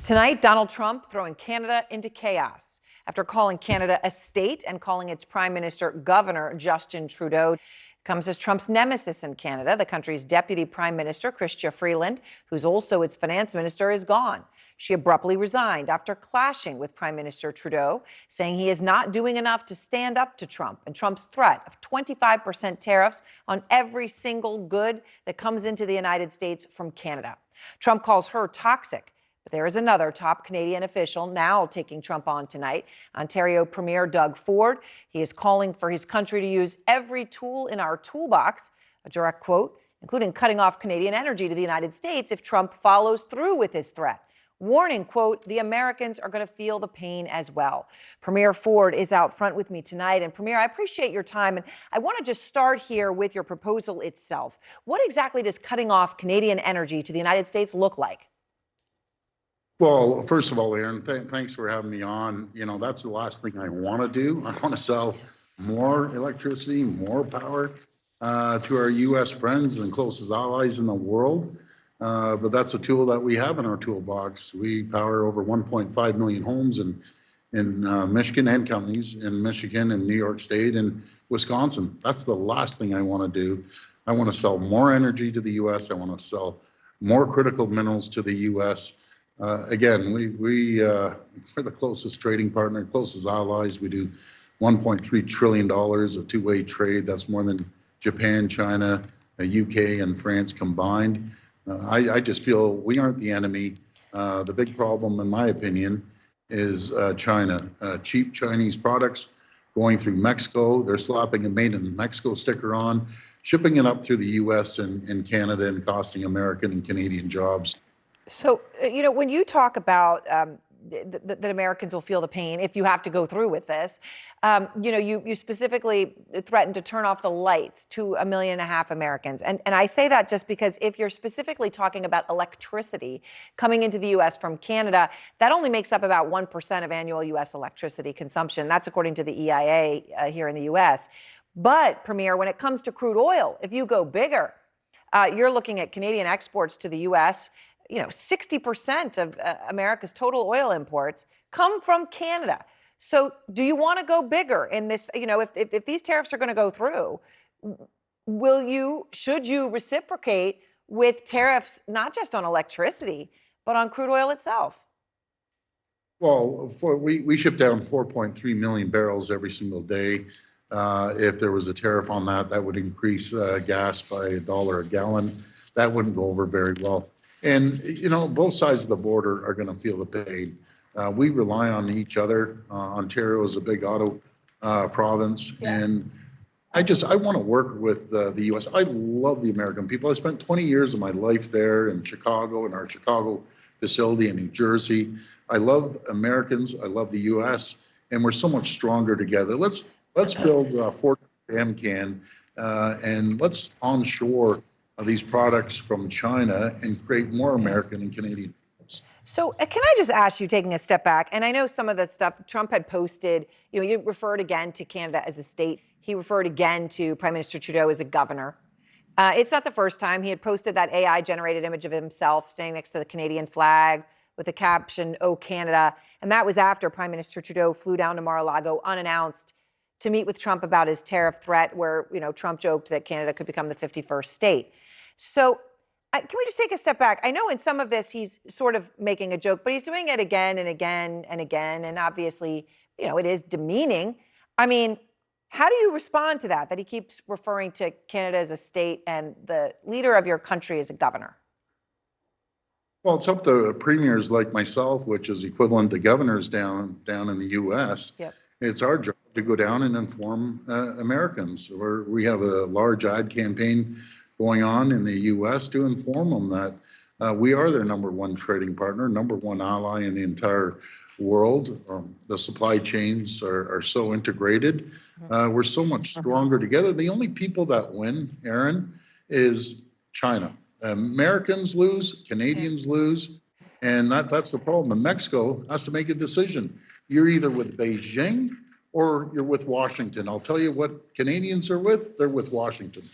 Tonight, Donald Trump throwing Canada into chaos after calling Canada a state and calling its prime minister Governor Justin Trudeau. Comes as Trump's nemesis in Canada. The country's deputy prime minister, Chrystia Freeland, who's also its finance minister, is gone. She abruptly resigned after clashing with Prime Minister Trudeau, saying he is not doing enough to stand up to Trump and Trump's threat of 25% tariffs on every single good that comes into the United States from Canada. Trump calls her toxic. But there is another top Canadian official now taking Trump on tonight, Ontario Premier Doug Ford. He is calling for his country to use every tool in our toolbox, a direct quote, including cutting off Canadian energy to the United States if Trump follows through with his threat. Warning, quote, the Americans are going to feel the pain as well. Premier Ford is out front with me tonight. And Premier, I appreciate your time. And I want to just start here with your proposal itself. What exactly does cutting off Canadian energy to the United States look like? Well, first of all, Aaron, thanks for having me on. You know, that's the last thing I want to do. I want to sell more electricity, more power to our U.S. friends and closest allies in the world. But that's a tool that we have in our toolbox. We power over 1.5 million homes in Michigan and counties in Michigan and New York State and Wisconsin. That's the last thing I want to do. I want to sell more energy to the U.S. I want to sell more critical minerals to the U.S. Again, we're the closest trading partner, closest allies. We do $1.3 trillion of two-way trade. That's more than Japan, China, UK, and France combined. I just feel we aren't the enemy. The big problem, in my opinion, is China. Cheap Chinese products going through Mexico. They're slapping a made in Mexico sticker on, shipping it up through the US and Canada and costing American and Canadian jobs. So, you know, when you talk about that Americans will feel the pain if you have to go through with this, you know, you specifically threatened to turn off the lights to 1.5 million Americans. And I say that just because if you're specifically talking about electricity coming into the U.S. from Canada, that only makes up about 1% of annual U.S. electricity consumption. That's according to the EIA here in the U.S. But, Premier, when it comes to crude oil, if you go bigger, you're looking at Canadian exports to the U.S., you know, 60% of America's total oil imports come from Canada. So do you want to go bigger in this? You know, if these tariffs are going to go through, should you reciprocate with tariffs, not just on electricity, but on crude oil itself? Well, we ship down 4.3 million barrels every single day. If there was a tariff on that, that would increase gas by $1 a gallon. That wouldn't go over very well. And, you know, both sides of the border are going to feel the pain. We rely on each other. Ontario is a big auto province. Yeah. And I want to work with the U.S. I love the American people. I spent 20 years of my life there in Chicago, in our Chicago facility in New Jersey. I love Americans. I love the U.S. And we're so much stronger together. Let's build Fort MCAN and let's onshore these products from China and create more American and Canadian jobs. So can I just ask you, taking a step back, and I know some of the stuff Trump had posted, you know, you referred again to Canada as a state. He referred again to Prime Minister Trudeau as a governor. It's not the first time. He had posted that AI-generated image of himself standing next to the Canadian flag with the caption, "Oh, Canada." And that was after Prime Minister Trudeau flew down to Mar-a-Lago unannounced to meet with Trump about his tariff threat, where, you know, Trump joked that Canada could become the 51st state. So can we just take a step back? I know in some of this he's sort of making a joke, but he's doing it again and again and again. And obviously, you know, it is demeaning. I mean, how do you respond to that he keeps referring to Canada as a state and the leader of your country as a governor? Well, it's up to premiers like myself, which is equivalent to governors down in the U.S. Yep. It's our job to go down and inform Americans. We have a large ad campaign going on in the U.S. to inform them that we are their number one trading partner, number one ally in the entire world. The supply chains are so integrated. We're so much stronger together. The only people that win, Aaron, is China. Americans lose, Canadians lose, and that's the problem. And Mexico has to make a decision. You're either with Beijing or you're with Washington. I'll tell you what Canadians are with. They're with Washington.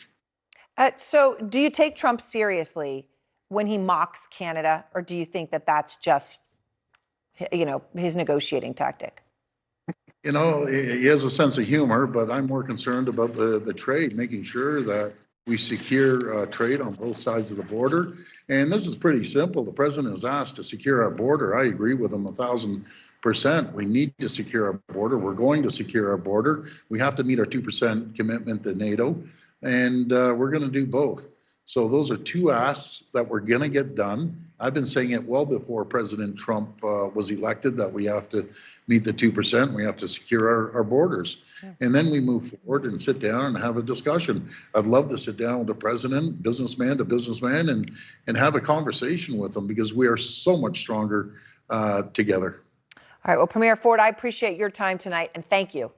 So do you take Trump seriously when he mocks Canada, or do you think that that's just his negotiating tactic? You know, he has a sense of humor, but I'm more concerned about the trade, making sure that we secure trade on both sides of the border. And this is pretty simple. The president is asked to secure our border. I agree with him 1,000%. We need to secure our border. We're going to secure our border. We have to meet our 2% commitment to NATO, and we're going to do both. So those are two asks that we're going to get done. I've been saying it well before President Trump was elected that we have to meet the 2%. We have to secure our borders. Yeah. And then we move forward and sit down and have a discussion. I'd love to sit down with the president, businessman to businessman, and have a conversation with them, because we are so much stronger together. All right. Well, Premier Ford, I appreciate your time tonight, and thank you.